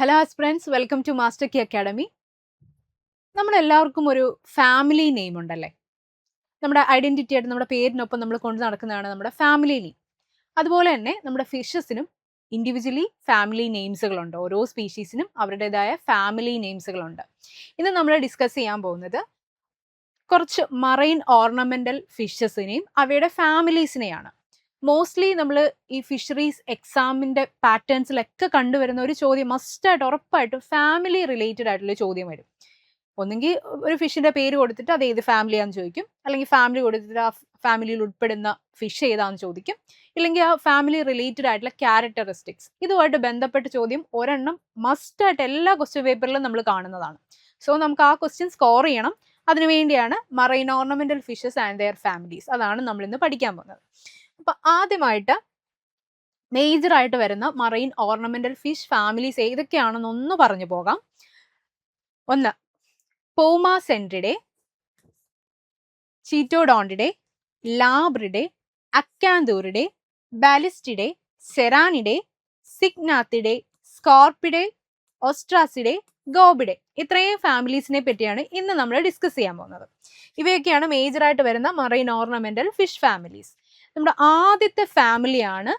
Hello aspirants, welcome to Master Key Academy. നമ്മളെല്ലാവർക്കും ഒരു family name ഉണ്ടല്ലേ? നമ്മുടെ ഐഡന്റിറ്റി ആയിട്ട് നമ്മുടെ പേരിനൊപ്പം നമ്മൾ കൊണ്ട് നടക്കുന്നതാണ് നമ്മുടെ ഫാമിലി നെയിം. അതുപോലെ തന്നെ നമ്മുടെ ഫിഷസിനും ഇൻഡിവിജ്വലി ഫാമിലി നെയിംസുകളുണ്ട്. ഓരോ സ്പീഷീസിനും അവരുടേതായ ഫാമിലി നെയിംസുകളുണ്ട്. ഇന്ന് നമ്മൾ ഡിസ്കസ് ചെയ്യാൻ പോകുന്നത് കുറച്ച് മറൈൻ ഓർണമെന്റൽ ഫിഷസിനെയും അവയുടെ ഫാമിലീസിനെയാണ്. മോസ്റ്റ്ലി നമ്മൾ ഈ ഫിഷറീസ് എക്സാമിന്റെ പാറ്റേൺസിലൊക്കെ കണ്ടുവരുന്ന ഒരു ചോദ്യം മസ്റ്റായിട്ട് ഉറപ്പായിട്ടും ഫാമിലി റിലേറ്റഡ് ആയിട്ടുള്ള ചോദ്യം വരും. ഒന്നെങ്കിൽ ഒരു ഫിഷിന്റെ പേര് കൊടുത്തിട്ട് അത് ഏത് ഫാമിലിയാന്ന് ചോദിക്കും, അല്ലെങ്കിൽ ഫാമിലി കൊടുത്തിട്ട് ആ ഫാമിലിയിൽ ഉൾപ്പെടുന്ന ഫിഷ് ഏതാന്ന് ചോദിക്കും, ഇല്ലെങ്കിൽ ആ ഫാമിലി റിലേറ്റഡ് ആയിട്ടുള്ള ക്യാരക്ടറിസ്റ്റിക്സ് ഇതുമായിട്ട് ബന്ധപ്പെട്ട ചോദ്യം ഒരെണ്ണം മസ്റ്റായിട്ട് എല്ലാ ക്വസ്റ്റ്യൻ പേപ്പറിലും നമ്മൾ കാണുന്നതാണ്. സോ നമുക്ക് ആ ക്വസ്റ്റ്യൻ സ്കോർ ചെയ്യണം. അതിനുവേണ്ടിയാണ് marine ornamental fishes and their families. അതാണ് നമ്മൾ ഇന്ന് പഠിക്കാൻ പോകുന്നത്. അപ്പൊ ആദ്യമായിട്ട് മേജർ ആയിട്ട് വരുന്ന മറൈൻ ഓർണമെന്റൽ ഫിഷ് ഫാമിലീസ് ഏതൊക്കെയാണെന്ന് ഒന്ന് പറഞ്ഞു പോകാം. ഒന്ന്, പോമാസെൻട്രിഡേ, ചീറ്റോഡോണ്ടിഡേ, ലാബ്രിഡേ, അക്കാന്തൂറിഡേ, ബാലിസ്റ്റിഡേ, സെറാനിഡേ, സിഗ്നാത്തിഡേ, സ്കോർപ്പിഡേ, ഓസ്ട്രാസിഡേ, ഗോബിഡേ. ഇത്രയും ഫാമിലീസിനെ പറ്റിയാണ് ഇന്ന് നമ്മൾ ഡിസ്കസ് ചെയ്യാൻ പോകുന്നത്. ഇവയൊക്കെയാണ് മേജർ ആയിട്ട് വരുന്ന മറൈൻ ഓർണമെന്റൽ ഫിഷ് ഫാമിലീസ്. നമ്മുടെ ആദ്യത്തെ ഫാമിലിയാണ്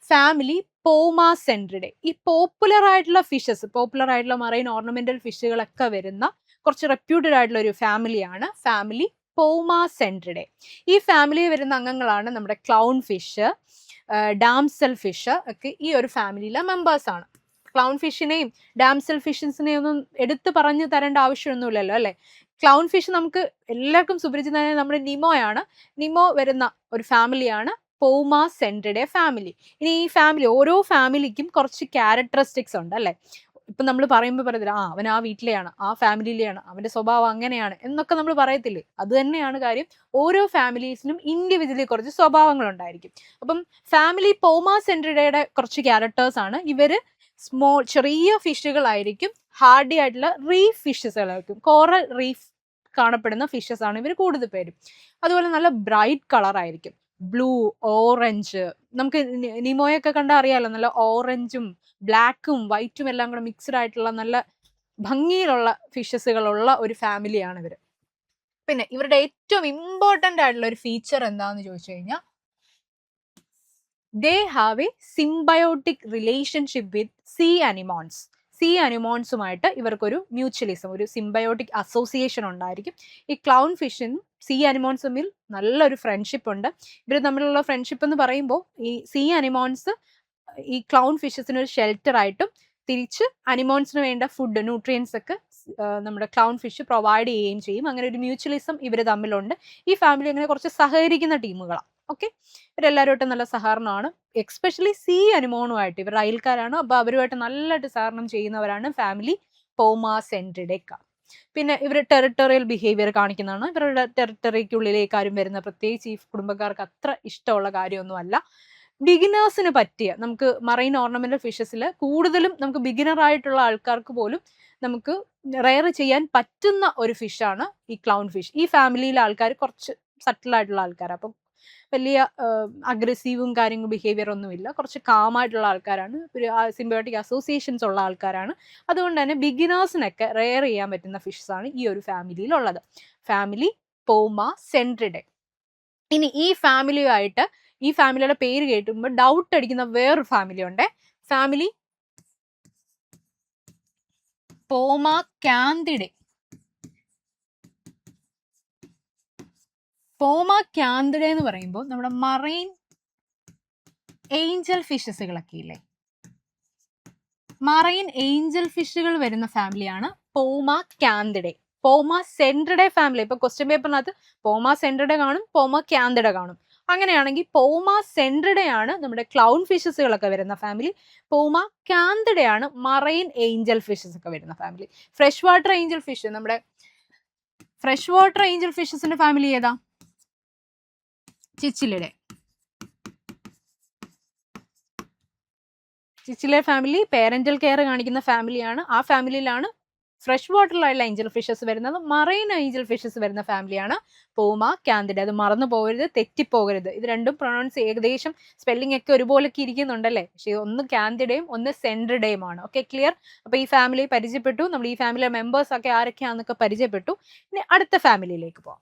ഫാമിലി പോമാസെൻട്രിഡേ. ഈ പോപ്പുലർ ആയിട്ടുള്ള ഫിഷസ്, പോപ്പുലർ ആയിട്ടുള്ള മറൈൻ ഓർണമെന്റൽ ഫിഷുകളൊക്കെ വരുന്ന കുറച്ച് റെപ്യൂട്ടഡ് ആയിട്ടുള്ള ഒരു ഫാമിലിയാണ് ഫാമിലി പോമാസെൻട്രിഡേ. ഈ ഫാമിലിയിൽ വരുന്ന അംഗങ്ങളാണ് നമ്മുടെ ക്ലൗൺ ഫിഷ്, ഡാംസൽ ഫിഷ് ഒക്കെ ഈ ഒരു ഫാമിലിയിലെ മെമ്പേഴ്സ് ആണ്. ക്ലൗൺ ഫിഷിനെയും ഡാംസൽ ഫിഷസിനെയും ഒന്നും എടുത്തു പറഞ്ഞു തരേണ്ട ആവശ്യമൊന്നുമില്ലല്ലോ അല്ലെ. ക്ലൗൺ ഫിഷ് നമുക്ക് എല്ലാവർക്കും സുപരിചിതമായ നമ്മുടെ നിമോയാണ്. നിമോ വരുന്ന ഒരു ഫാമിലിയാണ് പോമാസെൻട്രിഡേ ഫാമിലി. ഇനി ഈ ഫാമിലി, ഓരോ ഫാമിലിക്കും കുറച്ച് ക്യാരക്ടറിസ്റ്റിക്സ് ഉണ്ട് അല്ലെ. ഇപ്പൊ നമ്മൾ പറയുമ്പോൾ പറയത്തില്ല, അവൻ ആ വീട്ടിലെയാണ്, ആ ഫാമിലിയിലെയാണ്, അവന്റെ സ്വഭാവം അങ്ങനെയാണ് എന്നൊക്കെ നമ്മൾ പറയത്തില്ലേ. അത് തന്നെയാണ് കാര്യം. ഓരോ ഫാമിലീസിനും ഇൻഡിവിജ്വലി കുറച്ച് സ്വഭാവങ്ങൾ ഉണ്ടായിരിക്കും. അപ്പം ഫാമിലി പോമാസെൻട്രിഡയുടെ കുറച്ച് ക്യാരക്ടേഴ്സ് ആണ് ഇവര്. ചെറിയ ഫിഷുകളായിരിക്കും, ഹാർഡി ആയിട്ടുള്ള റീഫ് ഫിഷസുകളായിരിക്കും. കോറൽ റീഫ് കാണപ്പെടുന്ന ഫിഷസ് ആണ് ഇവർ കൂടുതൽ പേരും. അതുപോലെ നല്ല ബ്രൈറ്റ് കളർ ആയിരിക്കും, ബ്ലൂ, ഓറഞ്ച്. നമുക്ക് നിമോയൊക്കെ കണ്ടാൽ അറിയാലോ, നല്ല ഓറഞ്ചും ബ്ലാക്കും വൈറ്റും എല്ലാം കൂടെ മിക്സ്ഡ് ആയിട്ടുള്ള നല്ല ഭംഗിയിലുള്ള ഫിഷസുകളുള്ള ഒരു ഫാമിലിയാണ് ഇവര്. പിന്നെ ഇവരുടെ ഏറ്റവും ഇമ്പോർട്ടന്റ് ആയിട്ടുള്ള ഒരു ഫീച്ചർ എന്താന്ന് ചോദിച്ചു കഴിഞ്ഞാൽ, they have a symbiotic relationship with sea anemones. Sea അനിമോൺസുമായിട്ട് ഇവർക്കൊരു മ്യൂച്വലിസം, ഒരു സിംബയോട്ടിക് അസോസിയേഷൻ ഉണ്ടായിരിക്കും. ഈ ക്ലൗൺ ഫിഷിനും സീ അനിമോൺസ് തമ്മിൽ നല്ലൊരു ഫ്രണ്ട്ഷിപ്പ് ഉണ്ട്. ഇവർ തമ്മിലുള്ള ഫ്രണ്ട്ഷിപ്പ് എന്ന് പറയുമ്പോൾ ഈ സീ അനിമോൺസ് ഈ ക്ലൗൺ ഫിഷസിന് ഒരു ഷെൽട്ടർ ആയിട്ടും തിരിച്ച് അനിമോൺസിന് വേണ്ട ഫുഡ്, ന്യൂട്രിയൻസ് ഒക്കെ നമ്മുടെ ക്ലൗൺ ഫിഷ് പ്രൊവൈഡ് ചെയ്യുകയും ചെയ്യും. അങ്ങനെ ഒരു മ്യൂച്വലിസം ഇവർ തമ്മിലുണ്ട്. ഈ ഫാമിലി അങ്ങനെ കുറച്ച് സഹകരിക്കുന്ന ടീമുകളാണ്. ഓക്കെ, ഇവരെല്ലാവരുമായിട്ട് നല്ല സഹകരണമാണ്. എക്സ്പെഷ്യലി സീ അനിമോണുമായിട്ട്, ഇവർ അയൽക്കാരാണ്, അപ്പോൾ അവരുമായിട്ട് നല്ലതായിട്ട് സഹകരണം ചെയ്യുന്നവരാണ് ഫാമിലി പോമാസെൻട്രിഡേക്ക. പിന്നെ ഇവർ ടെറിട്ടോറിയൽ ബിഹേവിയർ കാണിക്കുന്നതാണ്. ഇവരുടെ ടെറിട്ടറിക്കുള്ളിലേക്ക് ആരും വരുന്ന, പ്രത്യേകിച്ച് ഈ കുടുംബക്കാർക്ക് അത്ര ഇഷ്ടമുള്ള കാര്യമൊന്നുമല്ല. ബിഗിനേഴ്സിന് പറ്റിയ, നമുക്ക് മറൈൻ ഓർണമെന്റൽ ഫിഷസിൽ കൂടുതലും നമുക്ക് ബിഗിനർ ആയിട്ടുള്ള ആൾക്കാർക്ക് പോലും നമുക്ക് റെയർ ചെയ്യാൻ പറ്റുന്ന ഒരു ഫിഷാണ് ഈ ക്ലൗൺ ഫിഷ്. ഈ ഫാമിലിയിലെ ആൾക്കാർ കുറച്ച് സട്ടിലായിട്ടുള്ള ആൾക്കാരാണ്. അപ്പം വലിയ അഗ്രസീവും കാര്യങ്ങളും ബിഹേവിയർ ഒന്നുമില്ല, കുറച്ച് കാമായിട്ടുള്ള ആൾക്കാരാണ്, ഒരു സിംബയോട്ടിക് അസോസിയേഷൻസ് ഉള്ള ആൾക്കാരാണ്. അതുകൊണ്ട് തന്നെ ബിഗിനേഴ്സിനൊക്കെ റെയർ ചെയ്യാൻ പറ്റുന്ന ഫിഷസ് ആണ് ഈ ഒരു ഫാമിലിയിലുള്ളത്, ഫാമിലി പോമാസെൻട്രിഡേ. ഇനി ഈ ഫാമിലിയുമായിട്ട്, ഈ ഫാമിലിയുടെ പേര് കേട്ടുമ്പോൾ ഡൗട്ട് അടിക്കുന്ന വേറൊരു ഫാമിലി ഉണ്ട്, ഫാമിലി പോമാക്യാന്തിഡേ. പോമാക്യാന്തിഡേ എന്ന് പറയുമ്പോൾ നമ്മുടെ മറൈൻ ഏഞ്ചൽ ഫിഷസുകളൊക്കെ ഇല്ലേ, മറൈൻ ഏഞ്ചൽ ഫിഷുകൾ വരുന്ന ഫാമിലിയാണ് പോമാക്യാന്തിഡേ. പോമാസെൻട്രിഡേ ഫാമിലി, ഇപ്പൊ ക്വസ്റ്റ്യൻ പേപ്പറിനകത്ത് പോമാസെൻട്രിഡേ കാണും, പോമാക്യാന്തിഡേ കാണും. അങ്ങനെയാണെങ്കിൽ പോമാസെൻട്രിഡേ ആണ് നമ്മുടെ ക്ലൗൺ ഫിഷസുകളൊക്കെ വരുന്ന ഫാമിലി, പോമാക്യാന്തിഡേ ആണ് മറൈൻ ഏഞ്ചൽ ഫിഷസ് ഒക്കെ വരുന്ന family. Fresh water Angel fish, നമ്മുടെ ഫ്രഷ് വാട്ടർ ഏഞ്ചൽ ഫിഷസിന്റെ ഫാമിലി ഏതാ? ചിച്ചിലിഡേ. ചിച്ചിലെ ഫാമിലി പേരന്റൽ കെയർ കാണിക്കുന്ന ഫാമിലിയാണ്. ആ ഫാമിലിയിലാണ് ഫ്രഷ് വാട്ടറിലായുള്ള ഏഞ്ചൽ ഫിഷസ് വരുന്നത് മറൈൻ ഏഞ്ചൽ ഫിഷസ് വരുന്ന ഫാമിലിയാണ് പൂമ, കാന്തിഡ. അത് മറന്നു പോകരുത്, തെറ്റിപ്പോകരുത്. ഇത് രണ്ടും പ്രൊണൗൺസ് ഏകദേശം സ്പെല്ലിംഗ് ഒക്കെ ഒരുപോലൊക്കെ ഇരിക്കുന്നുണ്ടല്ലേ, പക്ഷേ ഒന്ന് കാന്തിഡയും ഒന്ന് സെൻട്രിഡയും ആണ്. Okay, clear? അപ്പോൾ ഈ ഫാമിലി പരിചയപ്പെട്ടു, നമ്മൾ ഈ ഫാമിലിയിലെ മെമ്പേഴ്സ് ഒക്കെ ആരൊക്കെയാണെന്നൊക്കെ പരിചയപ്പെട്ടു. ഇനി അടുത്ത ഫാമിലിയിലേക്ക് പോകാം.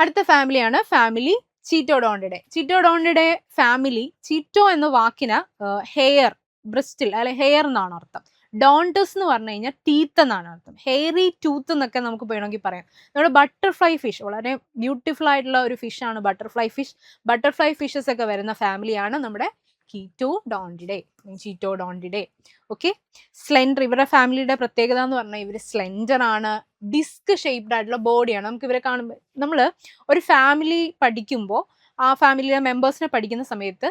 അടുത്ത ഫാമിലിയാണ് ഫാമിലി ചീറ്റോഡോണ്ടിഡെ. ചീറ്റോഡോണ്ടിഡെ ഫാമിലി, ചീറ്റോ എന്ന വാക്കിന് ഹെയർ, ബ്രിസ്റ്റിൽ അല്ലെ ഹെയർ എന്നാണ് അർത്ഥം. ഡോണ്ടസ് എന്ന് പറഞ്ഞു കഴിഞ്ഞാൽ ടീത്ത് എന്നാണ് അർത്ഥം. ഹെയറി ടൂത്ത് എന്നൊക്കെ നമുക്ക് വേണമെങ്കിൽ പറയാം. നമ്മുടെ ബട്ടർഫ്ലൈ ഫിഷ്, വളരെ ബ്യൂട്ടിഫുൾ ആയിട്ടുള്ള ഒരു ഫിഷാണ് ബട്ടർഫ്ലൈ ഫിഷ്. ബട്ടർഫ്ലൈ ഫിഷസ് ഒക്കെ വരുന്ന ഫാമിലിയാണ് നമ്മുടെ ചീറ്റോഡോണ്ടിഡെ. Okay, slender. ഇവരുടെ ഫാമിലിയുടെ പ്രത്യേകത എന്ന് പറഞ്ഞാൽ ഇവർ സ്ലെൻഡർ ആണ്, ഡിസ്ക് ഷേപ്ഡ് ആയിട്ടുള്ള ബോഡിയാണ്. നമുക്ക് ഇവരെ കാണുമ്പോൾ, നമ്മൾ ഒരു ഫാമിലി പഠിക്കുമ്പോൾ ആ ഫാമിലിയിലെ മെമ്പേഴ്സിനെ പഠിക്കുന്ന സമയത്ത്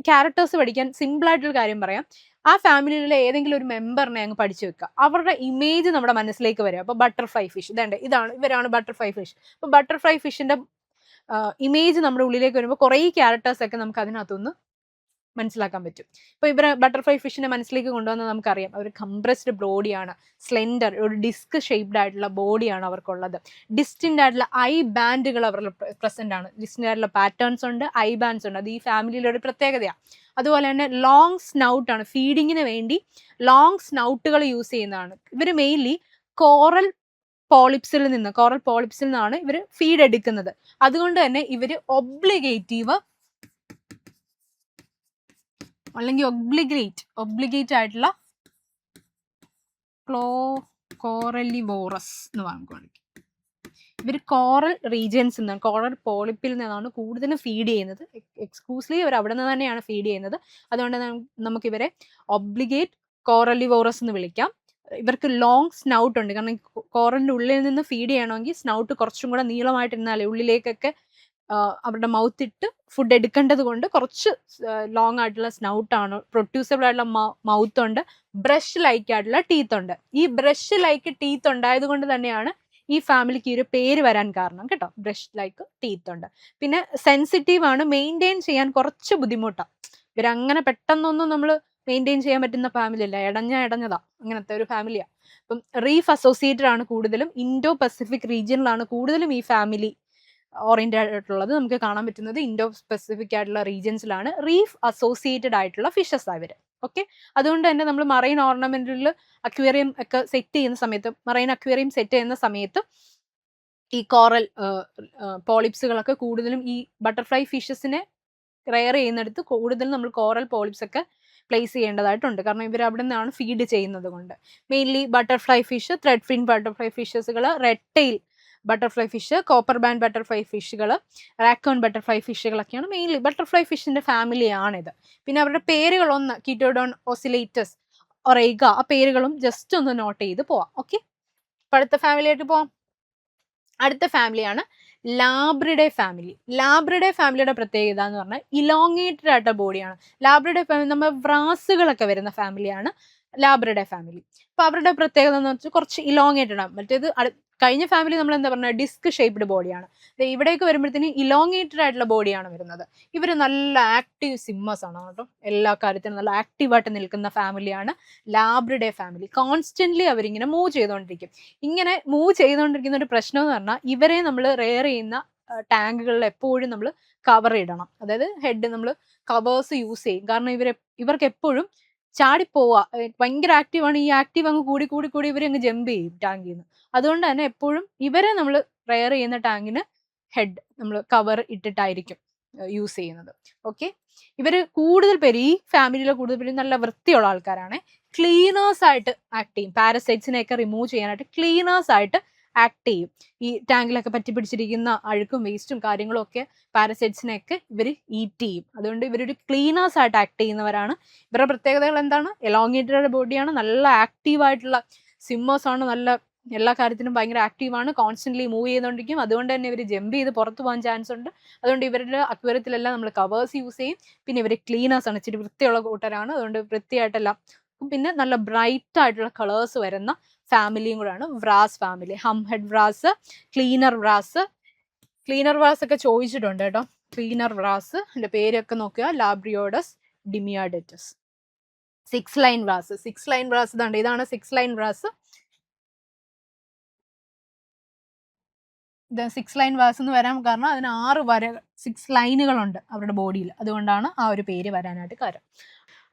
ക്യാരക്ടേഴ്സ് പഠിക്കാൻ സിമ്പിൾ ആയിട്ടുള്ള കാര്യം പറയാം. ആ ഫാമിലിയിലെ ഏതെങ്കിലും ഒരു മെമ്പറിനെ അങ്ങ് പഠിച്ചു വെക്കുക, അവരുടെ ഇമേജ് നമ്മുടെ മനസ്സിലേക്ക് വരും. അപ്പോൾ ബട്ടർഫ്ലൈ ഫിഷ് ഇവരാണ് ബട്ടർഫ്ലൈ ഫിഷ്. അപ്പോൾ ബട്ടർഫ്ലൈ ഫിഷിന്റെ ഇമേജ് നമ്മുടെ ഉള്ളിലേക്ക് വരുമ്പോൾ കുറേ ക്യാരക്ടേഴ്സ് ഒക്കെ നമുക്ക് അതിനകത്തുനിന്ന് മനസ്സിലാക്കാൻ പറ്റും. ഇപ്പോൾ ഇവരെ ബട്ടർഫ്ലൈ ഫിഷിനെ മനസ്സിലേക്ക് കൊണ്ടുവന്നാൽ നമുക്കറിയാം, അവർ കംപ്രസ്ഡ് ബോഡിയാണ്, സ്ലെൻഡർ, ഒരു ഡിസ്ക് ഷേപ്ഡ് ആയിട്ടുള്ള ബോഡിയാണ് അവർക്കുള്ളത്. ഡിസ്റ്റിൻ്റ് ആയിട്ടുള്ള ഐ ബാൻഡുകൾ അവരുടെ പ്രസന്റ് ആണ്. ഡിസ്റ്റിൻ്റ് ആയിട്ടുള്ള പാറ്റേൺസ് ഉണ്ട്, ഐ ബാൻഡ്സ് ഉണ്ട്. അത് ഈ ഫാമിലിയിലെ ഒരു പ്രത്യേകതയാണ്. അതുപോലെ തന്നെ ലോങ് സ്നൗട്ട് ആണ്, ഫീഡിങ്ങിന് വേണ്ടി ലോങ് സ്നൗട്ടുകൾ യൂസ് ചെയ്യുന്നതാണ്. ഇവർ മെയിൻലി കോറൽ പോളിപ്സിൽ നിന്നാണ് ഇവർ ഫീഡ് എടുക്കുന്നത്. അതുകൊണ്ട് തന്നെ ഇവർ ഒബ്ലിഗേറ്റീവ് അല്ലെങ്കിൽ ഒബ്ലിഗേറ്റ് ആയിട്ടുള്ള കോറലിവോറസ് എന്ന് പറഞ്ഞുകൊണ്ട് ഇവർ കോറൽ റീജിയൻസിൽ നിന്നാണ്, കോറൽ പോളിപ്പിൽ നിന്നാണ് കൂടുതലും ഫീഡ് ചെയ്യുന്നത്. എക്സ്ക്ലൂസീവ്ലി ഇവർ അവിടെ നിന്ന് തന്നെയാണ് ഫീഡ് ചെയ്യുന്നത്. അതുകൊണ്ട് നമുക്കിവരെ ഒബ്ലിഗേറ്റ് കോറലിവോറസ് എന്ന് വിളിക്കാം. ഇവർക്ക് ലോങ് സ്നൗട്ട് ഉണ്ട്, കാരണം കോറലിൻ്റെ ഉള്ളിൽ നിന്ന് ഫീഡ് ചെയ്യണമെങ്കിൽ സ്നൗട്ട് കുറച്ചും കൂടെ നീളമായിട്ടിരുന്നാലേ ഉള്ളിലേക്കൊക്കെ അവരുടെ മൗത്ത് ഇട്ട് ഫുഡ് എടുക്കേണ്ടത് കൊണ്ട് കുറച്ച് ലോങ് ആയിട്ടുള്ള സ്നൗട്ടാണ്. പ്രൊഡ്യൂസബിൾ ആയിട്ടുള്ള മൗത്ത് ഉണ്ട്, ബ്രഷ് ലൈക്ക് ആയിട്ടുള്ള ടീത്ത് ഉണ്ട്. ഈ ബ്രഷ് ലൈക്ക് ടീത്ത് ഉണ്ടായത് കൊണ്ട് തന്നെയാണ് ഈ ഫാമിലിക്ക് ഈ ഒരു പേര് വരാൻ കാരണം കേട്ടോ. ബ്രഷ് ലൈക്ക് ടീത്ത് ഉണ്ട്. പിന്നെ സെൻസിറ്റീവ് ആണ്, മെയിൻറ്റെയിൻ ചെയ്യാൻ കുറച്ച് ബുദ്ധിമുട്ടാണ്. ഇവരങ്ങനെ പെട്ടെന്നൊന്നും നമ്മൾ മെയിൻറ്റെയിൻ ചെയ്യാൻ പറ്റുന്ന ഫാമിലി അല്ല, ഇടഞ്ഞതാ, അങ്ങനത്തെ ഒരു ഫാമിലിയാണ്. അപ്പം റീഫ് അസോസിയേറ്റഡ് ആണ് കൂടുതലും, ഇൻഡോ പസഫിക് റീജിയനിലാണ് കൂടുതലും ഈ ഫാമിലി ഓറിയന്റഡ് ആയിട്ടുള്ളത്. നമുക്ക് കാണാൻ പറ്റുന്നത് ഇൻഡോ പസഫിക് ആയിട്ടുള്ള റീജിയൻസിലാണ്. റീഫ് അസോസിയേറ്റഡ് ആയിട്ടുള്ള ഫിഷസ് അവർ. ഓക്കെ, അതുകൊണ്ട് തന്നെ നമ്മൾ മറൈൻ ഓർണമെന്റിൽ അക്വേറിയം ഒക്കെ സെറ്റ് ചെയ്യുന്ന സമയത്ത്, മറൈൻ അക്വേറിയം സെറ്റ് ചെയ്യുന്ന സമയത്ത് ഈ കോറൽ പോളിപ്സുകളൊക്കെ കൂടുതലും ഈ ബട്ടർഫ്ലൈ ഫിഷസിനെ റെയർ ചെയ്യുന്നിടത്ത് കൂടുതലും നമ്മൾ കോറൽ പോളിപ്സ് ഒക്കെ പ്ലേസ് ചെയ്യേണ്ടതായിട്ടുണ്ട്. കാരണം ഇവർ അവിടെ നിന്നാണ് ഫീഡ് ചെയ്യുന്നത് കൊണ്ട്. Mainly butterfly fish, thread fin butterfly ഫിഷസുകൾ, red tail butterfly fish, copper band butterfly ഫിഷുകൾ, റാക്കോൺ ബട്ടർഫ്ലൈ ഫിഷുകളൊക്കെയാണ് മെയിൻലി ബട്ടർഫ്ലൈ ഫിഷിന്റെ ഫാമിലിയാണിത്. പിന്നെ അവരുടെ പേരുകളൊന്ന് കീറ്റോഡോൺ ഓസിലേറ്റസ്, ഒറൈഗ, ആ പേരുകളും ജസ്റ്റ് ഒന്ന് നോട്ട് ചെയ്ത് പോവാം. ഓക്കെ, അപ്പോൾ അടുത്ത ഫാമിലിയായിട്ട് പോവാം. അടുത്ത ഫാമിലിയാണ് ലാബ്രിഡെ ഫാമിലി. ലാബ്രിഡെ ഫാമിലിയുടെ പ്രത്യേകത എന്ന് പറഞ്ഞാൽ ഇലോങ്ങേറ്റഡ് ആയിട്ടുള്ള ബോഡിയാണ്. ലാബ്രിഡെ ഫാമിലി നമ്മൾ വ്രാസുകളൊക്കെ വരുന്ന ഫാമിലിയാണ് ലാബ്രിഡെ ഫാമിലി. അപ്പോൾ അവരുടെ പ്രത്യേകത എന്ന് വെച്ചാൽ കുറച്ച് ഇലോങ്ങേറ്റഡ് ആണ്. മറ്റേത് കഴിഞ്ഞ ഫാമിലി നമ്മൾ എന്താ പറഞ്ഞാൽ ഡിസ്ക് ഷേപ്ഡ് ബോഡിയാണ്. ഇവിടേക്ക് വരുമ്പോഴത്തേന് ഇലോങ്ങേറ്റഡ് ആയിട്ടുള്ള ബോഡിയാണ് വരുന്നത്. ഇവർ നല്ല ആക്റ്റീവ് സിമ്മേഴ്സ് ആണ് കേട്ടോ. എല്ലാ കാര്യത്തിനും നല്ല ആക്റ്റീവായിട്ട് നിൽക്കുന്ന ഫാമിലിയാണ് ലാബ്രിഡെ ഫാമിലി. കോൺസ്റ്റന്റ്ലി അവരിങ്ങനെ മൂവ് ചെയ്തുകൊണ്ടിരിക്കും. ഇങ്ങനെ മൂവ് ചെയ്തുകൊണ്ടിരിക്കുന്ന ഒരു പ്രശ്നം എന്ന് പറഞ്ഞാൽ ഇവരെ നമ്മൾ റെയർ ചെയ്യുന്ന ടാങ്കുകളിൽ എപ്പോഴും നമ്മൾ കവർ ഇടണം. അതായത് ഹെഡ് നമ്മൾ കവേഴ്സ് യൂസ് ചെയ്യും. കാരണം ഇവർക്ക് എപ്പോഴും ചാടിപ്പോവുക, ഭയങ്കര ആക്റ്റീവാണ്. ഈ ആക്റ്റീവ് അങ്ങ് കൂടി കൂടി കൂടി ഇവർ അങ്ങ് ജമ്പ് ചെയ്യും ടാങ്കിൽ നിന്ന്. അതുകൊണ്ട് തന്നെ എപ്പോഴും ഇവരെ നമ്മൾ റെയർ ചെയ്യുന്ന ടാങ്കിന് ഹെഡ് നമ്മൾ കവർ ഇട്ടിട്ടായിരിക്കും യൂസ് ചെയ്യുന്നത്. ഓക്കെ, ഇവർ കൂടുതൽ പേര്, ഈ ഫാമിലിയിലെ കൂടുതൽ പേര് നല്ല വൃത്തിയുള്ള ആൾക്കാരാണ്. ക്ലീനേഴ്സ് ആയിട്ട് ആക്ട് ചെയ്യും. പാരസൈറ്റ്സിനെയൊക്കെ റിമൂവ് ചെയ്യാനായിട്ട് ക്ലീനേഴ്സ് ആയിട്ട് ആക്ട് ചെയ്യും. ഈ ടാങ്കിലൊക്കെ പറ്റി പിടിച്ചിരിക്കുന്ന അഴുക്കും വേസ്റ്റും കാര്യങ്ങളും ഒക്കെ പാരസൈറ്റ്സിനെയൊക്കെ ഇവർ ഈറ്റ് ചെയ്യും. അതുകൊണ്ട് ഇവരൊരു ക്ലീനേഴ്സ് ആയിട്ട് ആക്ട് ചെയ്യുന്നവരാണ്. ഇവരുടെ പ്രത്യേകതകൾ എന്താണ്? എലോങ്ങേറ്റഡ് ബോഡിയാണ്, നല്ല ആക്റ്റീവായിട്ടുള്ള സ്വിമ്മേഴ്സ് ആണ്, നല്ല എല്ലാ കാര്യത്തിനും ഭയങ്കര ആക്റ്റീവാണ്, കോൺസ്റ്റന്റ്ലി മൂവ് ചെയ്തുകൊണ്ടിരിക്കും. അതുകൊണ്ട് തന്നെ ഇവർ ജമ്പ് ചെയ്ത് പുറത്ത് പോകാൻ ചാൻസ് ഉണ്ട്. അതുകൊണ്ട് ഇവരുടെ അക്വേറിയത്തിലെല്ലാം നമ്മൾ കവേഴ്സ് യൂസ് ചെയ്യും. പിന്നെ ഇവർ ക്ലീനേഴ്സ് ആണ്, ഇച്ചിരി വൃത്തിയുള്ള കൂട്ടരാണ്. അതുകൊണ്ട് വൃത്തിയായിട്ടെല്ലാം. പിന്നെ നല്ല ബ്രൈറ്റ് ആയിട്ടുള്ള കളേഴ്സ് വരുന്ന ഫാമിലിയും കൂടെയാണ് വ്രാസ് ഫാമിലി. ഹം ഹെഡ് വ്രാസ്, ക്ലീനർ വ്രാസ് ഒക്കെ ചോദിച്ചിട്ടുണ്ട് കേട്ടോ. ക്ലീനർ വ്രാസ്, എൻ്റെ പേരൊക്കെ നോക്കുക, ലാബ്രിയോഡസ് ഡിമിയാഡറ്റസ്. സിക്സ് ലൈൻ ബ്രാസ് ഇതുണ്ട്, ഇതാണ് സിക്സ് ലൈൻ ബ്രാസ്. ഇത് സിക്സ് ലൈൻ വാസ് എന്ന് വരാൻ കാരണം അതിന് 6 വര 6 ലൈനുകളുണ്ട് അവരുടെ ബോഡിയിൽ, അതുകൊണ്ടാണ് ആ ഒരു പേര് വരാനായിട്ട് കാരണം.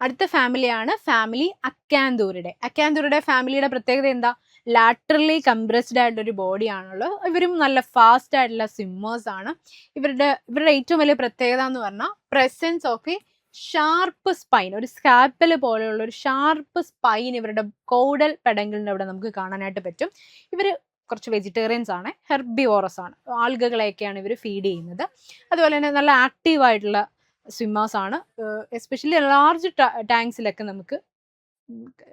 അടുത്ത ഫാമിലിയാണ് ഫാമിലി അക്കാന്തൂരിയുടെ ഫാമിലിയുടെ പ്രത്യേകത എന്താ? ലാറ്ററലി കംപ്രസ്ഡ് ആയിട്ടൊരു ബോഡിയാണുള്ളത്. ഇവരും നല്ല ഫാസ്റ്റ് ആയിട്ടുള്ള സ്വിമ്മേഴ്സ് ആണ്. ഇവരുടെ ഏറ്റവും വലിയ പ്രത്യേകത എന്ന് പറഞ്ഞാൽ presence of a sharp spine, ഒരു സ്കാപ്പൽ പോലെയുള്ള ഒരു ഷാർപ്പ് സ്പൈൻ ഇവരുടെ കോഡൽ പെഡങ്കിളിൻ്റെ അവിടെ നമുക്ക് കാണാനായിട്ട് പറ്റും. ഇവർ കുറച്ച് വെജിറ്റേറിയൻസ് ആണ്, ഹെർബിവോറസ് ആണ്, ആൽഗകളെയൊക്കെയാണ് ഇവർ ഫീഡ് ചെയ്യുന്നത്. അതുപോലെ തന്നെ നല്ല ആക്റ്റീവായിട്ടുള്ള സ്വിമ്മേഴ്സ് ആണ്. എസ്പെഷ്യലി ലാർജ് ടാങ്ക്സിലൊക്കെ നമുക്ക്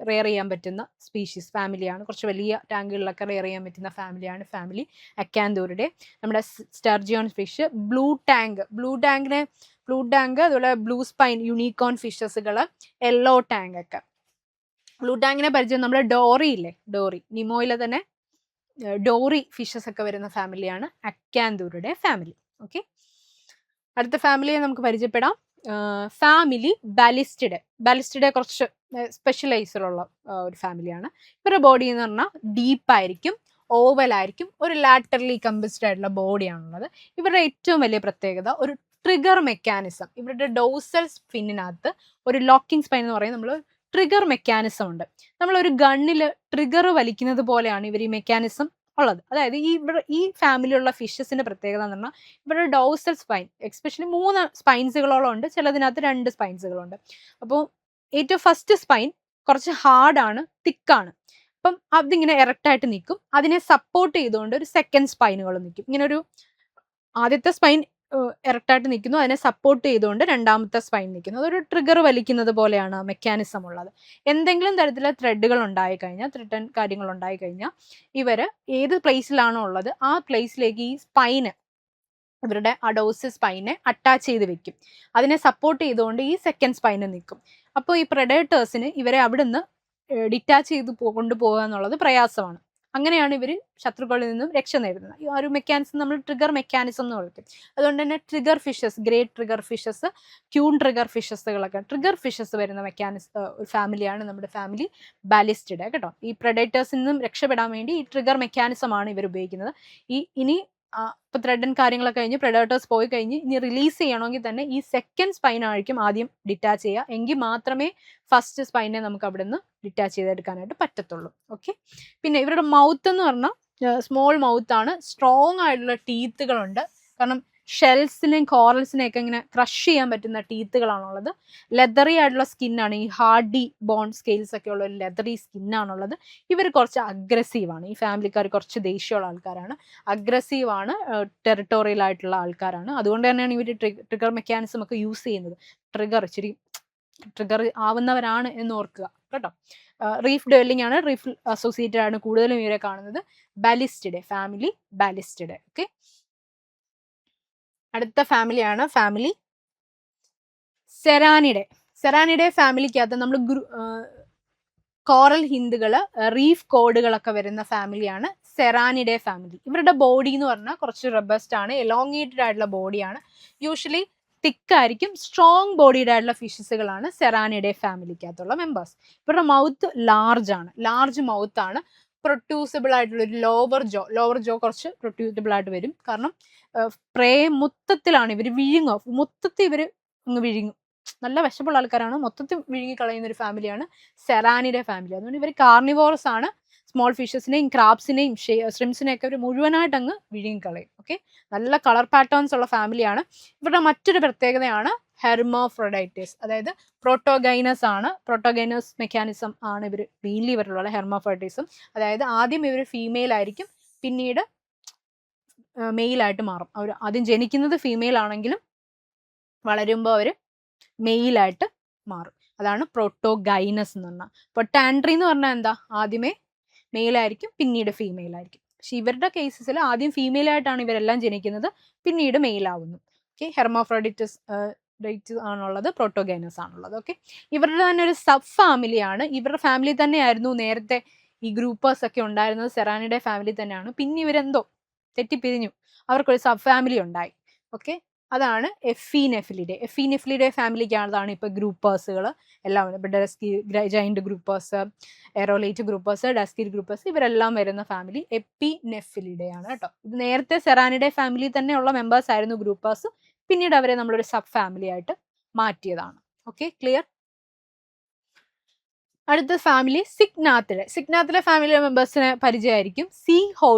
റെയർ ചെയ്യാൻ പറ്റുന്ന സ്പീഷീസ് ഫാമിലിയാണ്. കുറച്ച് വലിയ ടാങ്കുകളിലൊക്കെ റെയർ ചെയ്യാൻ പറ്റുന്ന ഫാമിലിയാണ് ഫാമിലി അക്കാന്തൂരിയുടെ. നമ്മുടെ സ്റ്റർജിയോൺ ഫിഷ്, ബ്ലൂ ടാങ്ക്, അതുപോലെ ബ്ലൂ സ്പൈൻ യൂണിക്കോൺ ഫിഷസുകൾ, യെല്ലോ ടാങ്ക് ഒക്കെ. ബ്ലൂ ടാങ്കിനെ പരിചയം നമ്മുടെ ഡോറി ഇല്ലേ, നിമോയിലെ തന്നെ ഡോറി ഫിഷസ് ഒക്കെ വരുന്ന ഫാമിലിയാണ് അക്കാന്തൂരിയുടെ ഫാമിലി. ഓക്കെ, അടുത്ത ഫാമിലിയെ നമുക്ക് പരിചയപ്പെടാം. ഫാമിലി ബാലിസ്റ്റിഡെ കുറച്ച് സ്പെഷ്യലൈസിലുള്ള ഒരു ഫാമിലിയാണ്. ഇവരുടെ ബോഡി എന്ന് പറഞ്ഞാൽ ഡീപ്പായിരിക്കും, ഓവലായിരിക്കും, ഒരു ലാറ്ററലി കംപ്രസ്ഡ് ആയിട്ടുള്ള ബോഡിയാണുള്ളത്. ഇവരുടെ ഏറ്റവും വലിയ പ്രത്യേകത ഒരു ട്രിഗർ മെക്കാനിസം. ഇവരുടെ ഡോസൽ സ്പിന്നിനകത്ത് ഒരു ലോക്കിംഗ് സ്പൈൻ എന്ന് പറയുന്നത് നമ്മൾ ട്രിഗർ മെക്കാനിസം ഉണ്ട്. നമ്മളൊരു ഗണ്ണിൽ ട്രിഗർ വലിക്കുന്നത് പോലെയാണ് ഇവർ ഈ മെക്കാനിസം ഉള്ളത്. അതായത് ഈ ഫാമിലിയുള്ള ഫിഷസിന്റെ പ്രത്യേകത എന്ന് പറഞ്ഞാൽ ഇവരുടെ ഡോസൽ സ്പൈൻ എക്സ്പെഷ്യലി 3 സ്പൈൻസുകളോളം ഉണ്ട്, ചിലതിനകത്ത് 2 സ്പൈൻസുകളുണ്ട്. അപ്പോൾ ഏറ്റവും ഫസ്റ്റ് സ്പൈൻ കുറച്ച് ഹാർഡാണ്, തിക്കാണ്. അപ്പം അതിങ്ങനെ എറക്റ്റായിട്ട് നിൽക്കും. അതിനെ സപ്പോർട്ട് ചെയ്തുകൊണ്ട് ഒരു സെക്കൻഡ് സ്പൈനുകൾ നിൽക്കും. ഇങ്ങനെ ഒരു ആദ്യത്തെ സ്പൈൻ എറക്റ്റായിട്ട് നിൽക്കുന്നു, അതിനെ സപ്പോർട്ട് ചെയ്തുകൊണ്ട് രണ്ടാമത്തെ സ്പൈൻ നിൽക്കുന്നു. അതൊരു ട്രിഗർ വലിക്കുന്നത് പോലെയാണ് മെക്കാനിസം ഉള്ളത്. എന്തെങ്കിലും തരത്തിലുള്ള ത്രെഡുകൾ ഉണ്ടായിക്കഴിഞ്ഞാൽ, ത്രെഡൻ കാര്യങ്ങൾ ഉണ്ടായിക്കഴിഞ്ഞാൽ ഇവർ ഏത് പ്ലേസിലാണോ ഉള്ളത് ആ പ്ലേസിലേക്ക് ഈ സ്പൈന്, ഇവരുടെ അഡോസിസ് സ്പൈനെ അറ്റാച്ച് ചെയ്ത് വെക്കും. അതിനെ സപ്പോർട്ട് ചെയ്തുകൊണ്ട് ഈ സെക്കൻഡ് സ്പൈന് നിൽക്കും. അപ്പോൾ ഈ പ്രെഡേറ്റേഴ്സിന് ഇവരെ അവിടുന്ന് ഡിറ്റാച്ച് ചെയ്ത് കൊണ്ടുപോകുക എന്നുള്ളത് പ്രയാസമാണ്. അങ്ങനെയാണ് ഇവർ ശത്രുക്കളിൽ നിന്നും രക്ഷ നേടുന്നത്. ഈ ഒരു മെക്കാനിസം നമ്മൾ ട്രിഗർ മെക്കാനിസം എന്ന് വിളിക്കും. അതുകൊണ്ട് തന്നെ trigger fishes, great trigger fishes, queen trigger ഫിഷസുകളൊക്കെ ട്രിഗർ ഫിഷസ് വരുന്ന ഫാമിലിയാണ് നമ്മുടെ ഫാമിലി ബാലിസ്റ്റിഡെ കേട്ടോ. ഈ പ്രെഡേറ്റേഴ്സിൽ നിന്നും രക്ഷപ്പെടാൻ വേണ്ടി ഈ ട്രിഗർ മെക്കാനിസമാണ് ഇവർ ഉപയോഗിക്കുന്നത്. ഇനി ഇപ്പോൾ ത്രെഡൻ കാര്യങ്ങളൊക്കെ കഴിഞ്ഞ് പ്രെഡേറ്റേഴ്സ് പോയി കഴിഞ്ഞ് ഇനി റിലീസ് ചെയ്യണമെങ്കിൽ തന്നെ ഈ സെക്കൻഡ് സ്പൈൻ ആയിരിക്കും ആദ്യം ഡിറ്റാച്ച് ചെയ്യുക. എങ്കിൽ മാത്രമേ ഫസ്റ്റ് സ്പൈനെ നമുക്ക് അവിടെ നിന്ന് ഡിറ്റാച്ച് ചെയ്തെടുക്കാനായിട്ട് പറ്റത്തുള്ളൂ. ഓക്കെ, പിന്നെ ഇവരുടെ മൗത്ത് എന്ന് പറഞ്ഞാൽ സ്മോൾ മൗത്ത് ആണ്, സ്ട്രോങ് ആയിട്ടുള്ള ടീത്തുകളുണ്ട്. കാരണം ഷെൽസിനെയും കോറൽസിനെയൊക്കെ ഇങ്ങനെ ക്രഷ് ചെയ്യാൻ പറ്റുന്ന ടീത്തുകളാണുള്ളത്. ലെതറി ആയിട്ടുള്ള സ്കിന്നാണ്, ഈ ഹാർഡി ബോൺ സ്കെയിൽസ് ഒക്കെ ഉള്ള ഒരു ലെതറി സ്കിന്നാണുള്ളത്. ഇവർ കുറച്ച് അഗ്രസീവാണ്, ഈ ഫാമിലിക്കാർ കുറച്ച് ദേഷ്യമുള്ള ആൾക്കാരാണ്, അഗ്രസീവാണ്, ടെറിട്ടോറിയൽ ആയിട്ടുള്ള ആൾക്കാരാണ്. അതുകൊണ്ട് തന്നെയാണ് ഇവർ ട്രിഗർ മെക്കാനിസം ഒക്കെ യൂസ് ചെയ്യുന്നത്. ട്രിഗർ ആവുന്നവരാണ് എന്ന് ഓർക്കുക കേട്ടോ. റീഫ് ഡ്വെല്ലിംഗ് ആണ്, റീഫ് അസോസിയേറ്റഡ് ആണ് കൂടുതലും ഇവരെ കാണുന്നത്. ഫാമിലി ബാലിസ്റ്റിഡെ. ഓക്കെ, അടുത്ത ഫാമിലിയാണ് ഫാമിലി സെറാനിഡെ ഫാമിലിക്കകത്ത് നമ്മൾ കോറൽ ഹിന്ദുകൾ, റീഫ് കോഡുകളൊക്കെ വരുന്ന ഫാമിലിയാണ് സെറാനിഡെ ഫാമിലി. ഇവരുടെ ബോഡി എന്ന് പറഞ്ഞാൽ കുറച്ച് റബസ്റ്റ് ആണ്, എലോങ്ങേറ്റഡ് ആയിട്ടുള്ള ബോഡിയാണ്. യൂഷ്വലി തിക്കായിരിക്കും, സ്ട്രോങ് ബോഡീഡ് ആയിട്ടുള്ള ഫിഷസുകളാണ് സെറാനിഡെ ഫാമിലിക്കകത്തുള്ള മെമ്പേഴ്സ്. ഇവരുടെ മൗത്ത് ലാർജ് മൗത്ത് ആണ്. പ്രൊട്യൂസിബിൾ ആയിട്ടുള്ള ഒരു ലോവർ ജോ കുറച്ച് പ്രൊട്യൂസിബിൾ ആയിട്ട് വരും. കാരണം പ്രേ മൊത്തത്തിലാണ് ഇവർ മൊത്തത്തിൽ ഇവർ അങ്ങ് വിഴുങ്ങും. നല്ല വിശപ്പുള്ള ആൾക്കാരാണ്, മൊത്തത്തിൽ വിഴുങ്ങി കളയുന്ന ഒരു ഫാമിലിയാണ് സെറാനിഡെ ഫാമിലി. അതുകൊണ്ട് ഇവർ കാർണിവോറസ് ആണ്. സ്മോൾ ഫിഷസിനെയും ക്രാബ്സിനെയും ഷ്രിംസിനെയൊക്കെ ഒരു മുഴുവനായിട്ട് അങ്ങ് വിഴുങ്ങിക്കളയും. ഓക്കെ, നല്ല കളർ പാറ്റേൺസ് ഉള്ള ഫാമിലിയാണ്. ഇവരുടെ മറ്റൊരു പ്രത്യേകതയാണ് ഹെർമോഫ്രൊഡൈറ്റിസ്, അതായത് പ്രോട്ടോഗൈനസ് മെക്കാനിസം ആണ് ഇവർ മെയിൻലി ഇവരിലുള്ള ഹെർമോഫ്രൊഡൈറ്റിസം. അതായത് ആദ്യം ഇവർ ഫീമെയിൽ ആയിരിക്കും, പിന്നീട് മെയിലായിട്ട് മാറും. അവർ ആദ്യം ജനിക്കുന്നത് ഫീമെയിൽ ആണെങ്കിലും വളരുമ്പോൾ അവർ മെയിലായിട്ട് മാറും. അതാണ് പ്രോട്ടോഗൈനസ് എന്ന് പറഞ്ഞാൽ. ഇപ്പോൾ ടാൻട്രി എന്ന് പറഞ്ഞാൽ എന്താ, ആദ്യമേ മെയിലായിരിക്കും, പിന്നീട് ഫീമെയിൽ ആയിരിക്കും. പക്ഷെ ഇവരുടെ കേസസിൽ ആദ്യം ഫീമെയിൽ ആയിട്ടാണ് ഇവരെല്ലാം ജനിക്കുന്നത്, പിന്നീട് മെയിൽ ആവുന്നു. ഓക്കെ, ഹെർമോഫ്രോഡിറ്റസ് ആണുള്ളത്, പ്രോട്ടോഗൈനസ് ആണുള്ളത്. ഓക്കെ, ഇവരുടെ തന്നെ ഒരു സബ് ഫാമിലിയാണ്. ഇവരുടെ ഫാമിലി തന്നെയായിരുന്നു നേരത്തെ ഈ ഗ്രൂപ്പേഴ്സ് ഒക്കെ ഉണ്ടായിരുന്നത്, സെറാനിഡെ ഫാമിലി തന്നെയാണ്. പിന്നെ ഇവരെന്തോ തെറ്റിപ്പിരിഞ്ഞു, അവർക്കൊരു സബ് ഫാമിലി ഉണ്ടായി. ഓക്കെ, അതാണ് എഫീനെഫിലിഡെ. എഫീനെഫിലിഡെ ഫാമിലിക്കാണ് ഇപ്പോൾ ഗ്രൂപ്പേഴ്സുകൾ എല്ലാം ഇപ്പോൾ ഡസ്കി ജൈൻറ്റ് ഗ്രൂപ്പേഴ്സ്, എറോലൈറ്റ് ഗ്രൂപ്പേഴ്സ്, ഡസ്കി ഗ്രൂപ്പേഴ്സ് ഇവരെല്ലാം വരുന്ന ഫാമിലി എപ്പിനെഫിലിഡെ ആണ് കേട്ടോ. ഇത് നേരത്തെ സെറാനിഡെ ഫാമിലി തന്നെയുള്ള മെമ്പേഴ്സ് ആയിരുന്നു ഗ്രൂപ്പേഴ്സ്. പിന്നീട് അവരെ നമ്മളൊരു സബ് ഫാമിലി ആയിട്ട് മാറ്റിയതാണ്. Okay, clear? അടുത്ത ഫാമിലി സിഗ്നാത്തിലെ. സിഗ്നാത്തിലെ ഫാമിലി മെമ്പേഴ്സിന് പരിചയമായിരിക്കും.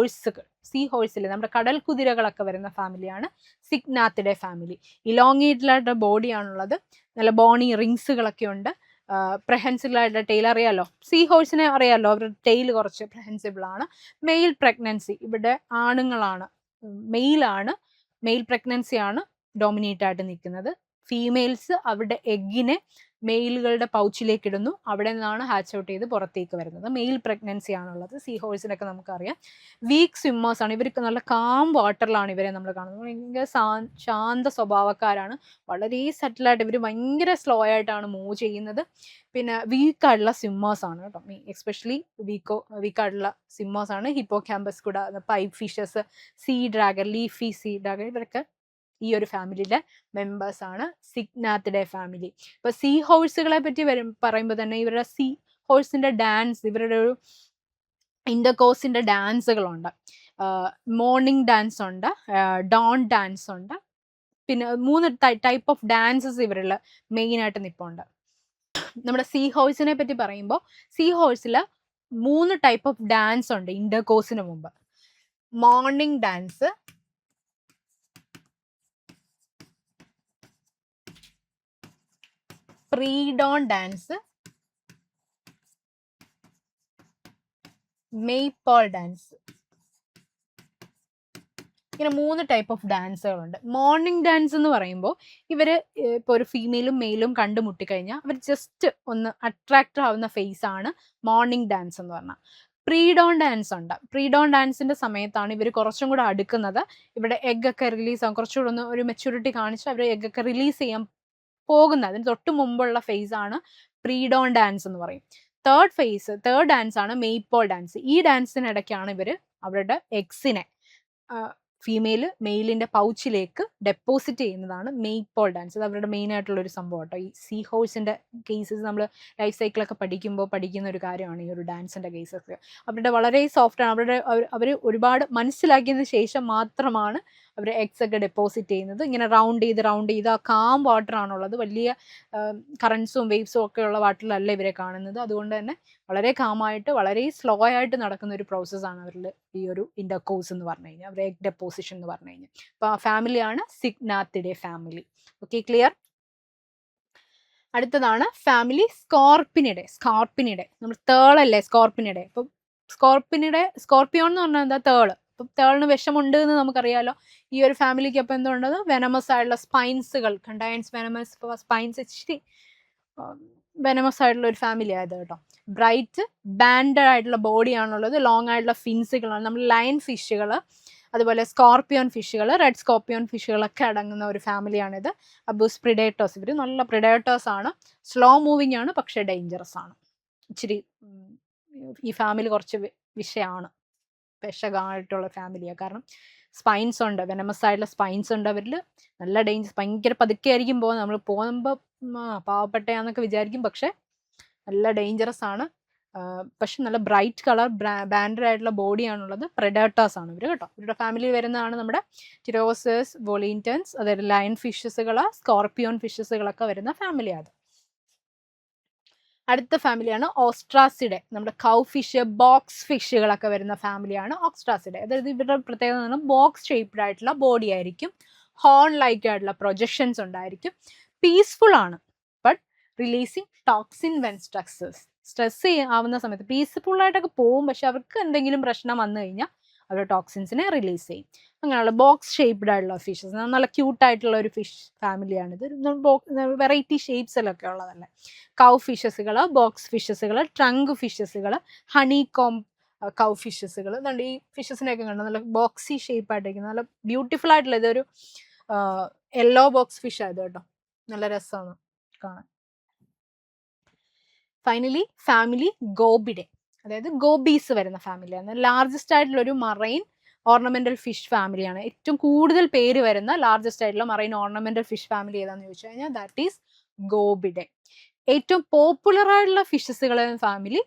സീ ഹോഴ്സിൽ നമ്മുടെ കടൽ കുതിരകളൊക്കെ വരുന്ന ഫാമിലിയാണ് സിഗ്നാത്തിടെ ഫാമിലി. ഇലോങ്ങേറ്റഡ് ബോഡിയാണുള്ളത്, നല്ല ബോണി റിങ്സുകളൊക്കെ ഉണ്ട്, പ്രഹെൻസിബിൾ ആയിട്ടുള്ള ടെയിൽ. അറിയാലോ, സീ ഹോഴ്സിനെ അറിയാലോ, അവരുടെ ടെയിൽ കുറച്ച് പ്രഹെൻസിബിൾ ആണ്. മെയിൽ പ്രഗ്നൻസി ഇവിടെ ആണുങ്ങളാണ്, മെയിൽ പ്രഗ്നൻസിയാണ് ഡോമിനേറ്റ് ആയിട്ട് നിൽക്കുന്നത്. ഫീമെയിൽസ് അവരുടെ എഗ്ഗിനെ മെയിലുകളുടെ പൗച്ചിലേക്ക് ഇടുന്നു, അവിടെ നിന്നാണ് ഹാച്ച് ഔട്ട് ചെയ്ത് പുറത്തേക്ക് വരുന്നത്. മെയിൽ പ്രഗ്നൻസി ആണുള്ളത്. സീ ഹോഴ്സിനൊക്കെ നമുക്കറിയാം. വീക്ക് സ്വിമ്മേഴ്സ് ആണ്, ഇവർക്ക് നല്ല കാം വാട്ടറിലാണ് ഇവരെ നമ്മൾ കാണുന്നത്. ഭയങ്കര ശാന്ത സ്വഭാവക്കാരാണ്, വളരെ സെറ്റിലായിട്ട് ഇവർ ഭയങ്കര സ്ലോ ആയിട്ടാണ് മൂവ് ചെയ്യുന്നത്. പിന്നെ വീക്കായിട്ടുള്ള സ്വിമ്മേഴ്സ് ആണ് കേട്ടോ, എസ്പെഷ്യലി വീക്കായിട്ടുള്ള സ്വിമ്മേഴ്സ് ആണ്. ഹിപ്പോ ക്യാമ്പസ് കൂടെ, pipe fishes, sea dragon, leafy sea dragon, ഇവരൊക്കെ ഈ ഒരു ഫാമിലിയിലെ മെമ്പേഴ്സ് ആണ് സിഗ്നാത്തിഡെ ഫാമിലി. ഇപ്പൊ സീ ഹോഴ്സുകളെ പറ്റി പറയുമ്പോൾ തന്നെ ഇവരുടെ സീ ഹോഴ്സിന്റെ ഡാൻസ്, ഇവരുടെ ഒരു ഇന്റർകോഴ്സിന്റെ ഡാൻസുകളുണ്ട്. മോർണിംഗ് ഡാൻസ് ഉണ്ട്, ഡോൺ ഡാൻസ് ഉണ്ട്, പിന്നെ 3 ടൈപ്പ് ഓഫ് ഡാൻസസ് ഇവരിൽ മെയിൻ ആയിട്ട് നിൽപ്പുണ്ട്. നമ്മുടെ സീ ഹോഴ്സിനെ പറ്റി പറയുമ്പോൾ സീ ഹോഴ്സിൽ 3 ടൈപ്പ് ഓഫ് ഡാൻസ് ഉണ്ട് ഇന്റർകോഴ്സിന് മുമ്പ്. Morning dance, predawn dance, maypole dance. ഇങ്ങനെ 3 ടൈപ്പ് ഓഫ് ഡാൻസുകളുണ്ട്. മോർണിംഗ് ഡാൻസ് എന്ന് പറയുമ്പോൾ ഇവര് ഇപ്പോൾ ഒരു ഫീമെയിലും മെയിലും കണ്ടുമുട്ടിക്കഴിഞ്ഞാൽ അവർ ജസ്റ്റ് ഒന്ന് അട്രാക്റ്റ് ആവുന്ന ഫേസ് ആണ് മോർണിംഗ് ഡാൻസ് എന്ന് പറഞ്ഞാൽ. പ്രീഡോൺ ഡാൻസ് ഉണ്ട്. പ്രീഡോൺ ഡാൻസിന്റെ സമയത്താണ് ഇവർ കുറച്ചും കൂടെ അടുക്കുന്നത്. ഇവിടെ എഗ് ഒക്കെ റിലീസ് ആകും, കുറച്ചുകൂടെ ഒന്ന് ഒരു മെച്യൂരിറ്റി കാണിച്ച് അവർ എഗ് ഒക്കെ റിലീസ് ചെയ്യാൻ പോകുന്നത്. അതിന് തൊട്ട് മുമ്പുള്ള ഫേസ് ആണ് പ്രീഡോൺ ഡാൻസ് എന്ന് പറയും. തേർഡ് ഡാൻസ് ആണ് മെയ്പോൾ ഡാൻസ്. ഈ ഡാൻസിനിടയ്ക്കാണ് ഇവർ അവരുടെ എഗ്സിനെ ഫീമെയിൽ മെയിലിന്റെ പൗച്ചിലേക്ക് ഡെപ്പോസിറ്റ് ചെയ്യുന്നതാണ് മെയ്പോൾ ഡാൻസ്. അത് അവരുടെ മെയിൻ ആയിട്ടുള്ള ഒരു സംഭവം കേട്ടോ. ഈ സീ ഹോഴ്സിന്റെ കേസസ് നമ്മൾ ലൈഫ് സൈക്കിളൊക്കെ പഠിക്കുമ്പോൾ പഠിക്കുന്ന ഒരു കാര്യമാണ് ഈ ഒരു ഡാൻസിന്റെ കേസസ്. അവരുടെ വളരെ സോഫ്റ്റ് ആണ്. അവർ ഒരുപാട് മനസ്സിലാക്കിയതിന് ശേഷം മാത്രമാണ് അവർ എഗ്സ് ഒക്കെ ഡെപ്പോസിറ്റ് ചെയ്യുന്നത്. ഇങ്ങനെ റൗണ്ട് ചെയ്ത് ആ കാം വാട്ടർ ആണുള്ളത്, വലിയ കറൻസും വേവ്സും ഒക്കെ ഉള്ള വാട്ടറിലല്ല ഇവരെ കാണുന്നത്. അതുകൊണ്ട് തന്നെ വളരെ കാമായിട്ട് വളരെ സ്ലോ ആയിട്ട് നടക്കുന്ന ഒരു പ്രോസസ്സാണ് അവരിൽ ഈ ഒരു ഇന്റർകോഴ്സ് എന്ന് പറഞ്ഞു കഴിഞ്ഞാൽ, അവരുടെ എഗ് ഡെപ്പോസിഷൻ എന്ന് പറഞ്ഞു കഴിഞ്ഞാൽ. അപ്പോൾ ആ ഫാമിലിയാണ് സിഗ്നാത്തിഡെ ഫാമിലി. Okay, clear? അടുത്തതാണ് ഫാമിലി സ്കോർപ്പിനിഡെ. നമ്മൾ തേളല്ലേ സ്കോർപ്പിനിഡെ. അപ്പം സ്കോർപ്പിയോൺ എന്ന് പറഞ്ഞാൽ എന്താ? തേള്. അപ്പം തേളിന് വിഷമുണ്ട് എന്ന് നമുക്കറിയാലോ. ഈ ഒരു ഫാമിലിക്ക് അപ്പം എന്തുണ്ടത്? വെനമസ് ആയിട്ടുള്ള സ്പൈൻസുകൾ, കണ്ടൈൻസ് വെനമസ് സ്പൈൻസ്, ഇച്ചിരി വെനമസ് ആയിട്ടുള്ള ഒരു ഫാമിലി ആയത് കേട്ടോ. ബ്രൈറ്റ് ബാൻഡഡ് ആയിട്ടുള്ള ബോഡിയാണുള്ളത്, ലോങ് ആയിട്ടുള്ള ഫിൻസുകളാണ്. നമ്മൾ ലയൺ ഫിഷുകൾ, അതുപോലെ സ്കോർപ്പിയോൺ ഫിഷുകൾ, റെഡ് സ്കോർപ്പിയോൺ ഫിഷുകളൊക്കെ അടങ്ങുന്ന ഒരു ഫാമിലിയാണിത്. അബൂസ് പ്രിഡേറ്റേഴ്സ്, ഇവർ നല്ല പ്രിഡേറ്റേഴ്സ് ആണ്, സ്ലോ മൂവിങ് ആണ്, പക്ഷേ ഡേഞ്ചറസ് ആണ്. ഇച്ചിരി ഈ ഫാമിലി കുറച്ച് വിഷയമാണ്, വിഷകായിട്ടുള്ള ഫാമിലിയാണ്. കാരണം സ്പൈൻസ് ഉണ്ട്, വെനമസ് ആയിട്ടുള്ള സ്പൈൻസ് ഉണ്ട് അവരിൽ. നല്ല ഡേഞ്ചർ, ഭയങ്കര പതുക്കെ ആയിരിക്കും പോകുന്നത്. നമ്മൾ പോകുമ്പോൾ പാവപ്പെട്ടയാന്നൊക്കെ വിചാരിക്കും, പക്ഷെ നല്ല ഡേഞ്ചറസ് ആണ്. പക്ഷെ നല്ല ബ്രൈറ്റ് കളർ ബാൻഡഡ് ആയിട്ടുള്ള ബോഡിയാണുള്ളത്. പ്രെഡേറ്റേഴ്സ് ആണ് ഇവർ കേട്ടോ. ഇവരുടെ ഫാമിലി വരുന്നതാണ് നമ്മുടെ ടിറോസസ്, വോളിൻറ്റൻസ്, അതായത് ലയൺ ഫിഷസുകൾ, സ്കോർപ്പിയോൺ ഫിഷസുകളൊക്കെ വരുന്ന ഫാമിലിയാണ്. അടുത്ത ഫാമിലിയാണ് ഓസ്ട്രാസിഡെ. നമ്മുടെ കൗ ഫിഷ്, ബോക്സ് ഫിഷുകളൊക്കെ വരുന്ന ഫാമിലിയാണ് ഓസ്ട്രാസിഡെ. അതായത് ഇവരുടെ പ്രത്യേകത ബോക്സ് ഷേപ്ഡ് ആയിട്ടുള്ള ബോഡി ആയിരിക്കും, ഹോൺ ലൈക്ക് ആയിട്ടുള്ള പ്രൊജക്ഷൻസ് ഉണ്ടായിരിക്കും, പീസ്ഫുൾ ആണ്, but releasing toxin when stress ആവുന്ന സമയത്ത് പീസ്ഫുൾ ആയിട്ടൊക്കെ പോകും, പക്ഷെ അവർക്ക് എന്തെങ്കിലും പ്രശ്നം വന്നു കഴിഞ്ഞാൽ അവർ ടോക്സിൻസിനെ റിലീസ് ചെയ്യും. അങ്ങനെയുള്ള ബോക്സ് ഷേപ്ഡ് ആയിട്ടുള്ള ഫിഷസ്, നല്ല ക്യൂട്ടായിട്ടുള്ള ഒരു ഫിഷ് ഫാമിലിയാണിത്. വെറൈറ്റി ഷേപ്സിലൊക്കെ ഉള്ളതല്ലേ. കൗ ഫിഷസുകൾ, ബോക്സ് ഫിഷസുകൾ, ട്രങ്ക് ഫിഷസുകൾ, ഹണി കോം കൗ ഫിഷസുകൾ. അതുകൊണ്ട് ഈ ഫിഷസിനെയൊക്കെ കണ്ടു നല്ല ബോക്സി ഷേപ്പ് ആയിട്ടിരിക്കുന്നത്, നല്ല ബ്യൂട്ടിഫുൾ ആയിട്ടുള്ള, ഇതൊരു യെല്ലോ ബോക്സ് ഫിഷ് ആയത് കേട്ടോ. നല്ല രസമാണ് കാണാൻ. ഫൈനലി ഫാമിലി ഗോബിഡെ, അതായത് ഗോബീസ് വരുന്ന ഫാമിലിയാണ്. ലാർജസ്റ്റ് ആയിട്ടുള്ള ഒരു മറൈൻ ഓർണമെന്റൽ ഫിഷ് ഫാമിലിയാണ്. ഏറ്റവും കൂടുതൽ പേര് വരുന്ന ലാർജസ്റ്റ് ആയിട്ടുള്ള മറൈൻ ഓർണമെന്റൽ ഫിഷ് ഫാമിലി ഏതാണെന്ന് ചോദിച്ചു കഴിഞ്ഞാൽ ദാറ്റ് ഈസ് ഗോബിഡെ. ഏറ്റവും പോപ്പുലർ ആയിട്ടുള്ള ഫിഷസുകളെ ഫാമിലി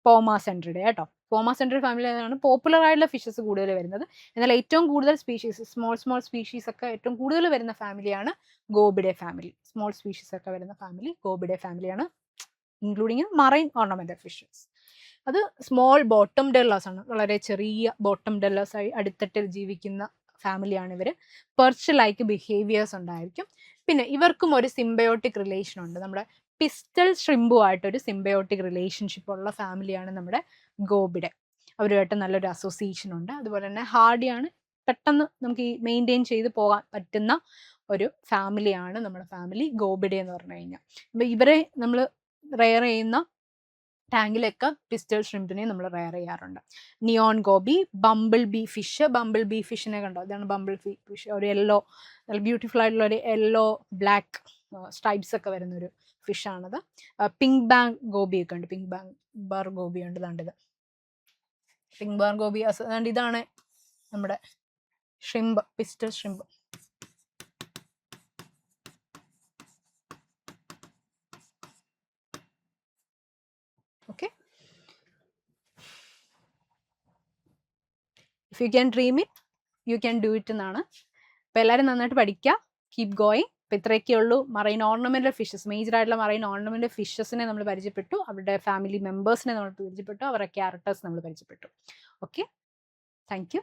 പോമാസെൻട്രിഡെ കേട്ടോ. പോമാസെൻട്രിഡ് ഫാമിലിയാണ് പോപ്പുലർ ആയിട്ടുള്ള ഫിഷസ് കൂടുതൽ വരുന്നത്. എന്നാൽ ഏറ്റവും കൂടുതൽ സ്പീഷീസ് സ്മോൾ സ്പീഷീസ് ഒക്കെ ഏറ്റവും കൂടുതൽ വരുന്ന ഫാമിലിയാണ് ഗോബിഡെ ഫാമിലി. സ്മോൾ സ്പീഷീസ് ഒക്കെ വരുന്ന ഫാമിലി ഗോബിഡെ ഫാമിലിയാണ്, ഇൻക്ലൂഡിങ് മറൈൻ ഓർണമെന്റൽ ഫിഷസ്. അത് സ്മോൾ ബോട്ടം ഡെല്ലേഴ്സ് ആണ്, വളരെ ചെറിയ ബോട്ടം ഡെല്ലേഴ്സ് ആയി അടിത്തട്ടിൽ ജീവിക്കുന്ന ഫാമിലിയാണ് ഇവർ. പെർച്ച് ലൈക്ക് ബിഹേവിയേഴ്സ് ഉണ്ടായിരിക്കും. പിന്നെ ഇവർക്കും ഒരു സിംബയോട്ടിക് റിലേഷൻ ഉണ്ട്. നമ്മുടെ പിസ്റ്റൽ ഷ്രിമ്പുമായിട്ടൊരു സിംബയോട്ടിക് റിലേഷൻഷിപ്പ് ഉള്ള ഫാമിലിയാണ് നമ്മുടെ ഗോബിഡെ. അവരുമായിട്ട് നല്ലൊരു അസോസിയേഷൻ ഉണ്ട്. അതുപോലെ തന്നെ ഹാർഡിയാണ്, പെട്ടെന്ന് നമുക്ക് ഈ മെയിൻറ്റെയിൻ ചെയ്ത് പോകാൻ പറ്റുന്ന ഒരു ഫാമിലിയാണ് നമ്മുടെ ഫാമിലി ഗോബിഡെ എന്ന് പറഞ്ഞു കഴിഞ്ഞാൽ. അപ്പം ഇവരെ നമ്മൾ റെയർ ചെയ്യുന്ന ടാങ്കിലൊക്കെ പിസ്റ്റൽ ഷ്രിമ്പിനെ നമ്മൾ റെയർ ചെയ്യാറുണ്ട്. Neon goby, bumble bee fish. Bumble bee ഫിഷിനെ കണ്ടോ, ഇതാണ് ബംബിൾ ബി ഫിഷ്. ഒരു യെല്ലോ, നല്ല ബ്യൂട്ടിഫുൾ ആയിട്ടുള്ള ഒരു യെല്ലോ ബ്ലാക്ക് സ്ട്രൈപ്സ് ഒക്കെ വരുന്നൊരു ഫിഷാണത്. പിങ്ക് ബാങ്ക് ഗോബി ഒക്കെ ഉണ്ട്, പിങ്ക് ബാങ്ക് ബാർ ഗോബി ഉണ്ട്. ഇതാണ്ടിത് പിങ്ക് ബാർ ഗോബി. അതുകൊണ്ട് ഇതാണ് നമ്മുടെ shrimp, pistol shrimp. Okay, if you can dream it you can do it എന്നാണ്. അപ്പോൾ എല്ലാവരും നന്നായിട്ട് പഠിക്കുക, കീപ് ഗോയിങ്. അപ്പോൾ ഇത്രയൊക്കെ ഉള്ളൂ മറൈൻ ഓർണമെന്റൽ ഫിഷസ്. മേജർ ആയിട്ടുള്ള മറൈൻ ഓർണമെന്റൽ ഫിഷസിനെ നമ്മൾ പരിചയപ്പെട്ടു, അവരുടെ ഫാമിലി മെമ്പേഴ്സിനെ നമ്മൾ പരിചയപ്പെട്ടു, അവരുടെ ക്യാരക്ടേഴ്സ് നമ്മൾ പരിചയപ്പെട്ടു. Okay, thank you.